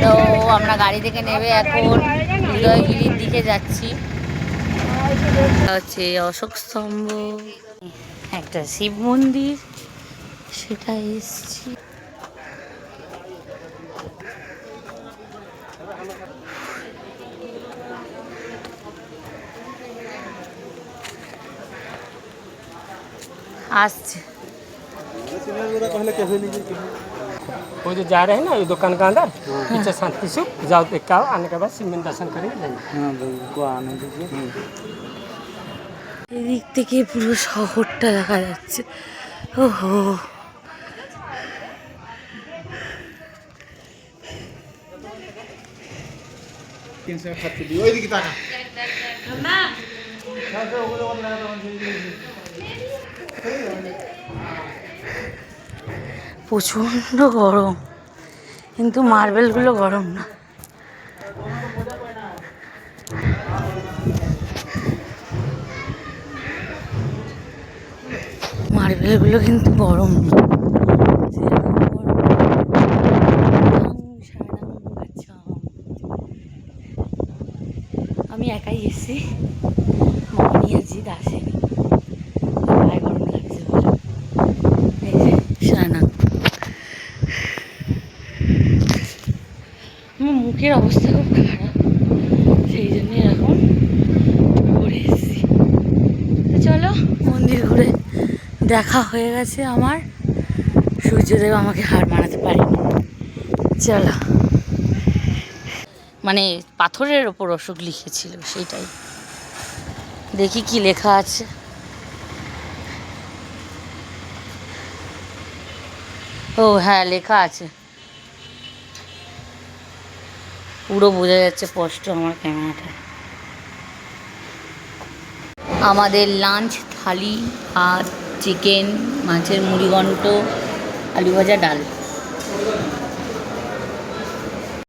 তো আমরা গাড়ি থেকে নেমে এখন উদয়গিরির দিকে যাচ্ছি। হচ্ছে অশোক স্তম্ভ, একটা শিব মন্দির, সেটা এসছি। আসছে वो जो जा रहे हैं ना ये दुकान का अंदर पीछे शांति सुख जाओ देख के आओ, आने के बाद शिव मंदिर दर्शन करेंगे जाएंगे। हाँ भाई को आने दीजिए। এদিক থেকে পুরো শহরটা দেখা যাচ্ছে। ওহো, প্রচন্ড গরম, কিন্তু মার্বেলগুলো গরম না। মার্বেলগুলো কিন্তু গরম না। আমি একাই এসেছি, মনি আজিদ আসেনি, গায়ে গরম লাগছে বলে। এই যে শানাং, আমার মুখের অবস্থা খুব খারাপ, সেই জন্য এরকম ঘুরে এসেছি। তো চলো, মন্দির ঘুরে দেখা হয়ে গেছে আমার। সূর্যদেব আমাকে হার মানাতে পারেনি। চলো, মানে পাথরের ওপর অশোক লিখেছিল, সেইটাই দেখি কি লেখা আছে। ও হ্যাঁ, লেখা আছে, পুরো বোঝা যাচ্ছে স্পষ্ট আমার ক্যামেরাটা। আমাদের লাঞ্চ থালি, ভাত, চিকেন, মাছের মুড়িঘণ্ট, আলু ভাজা, ডাল।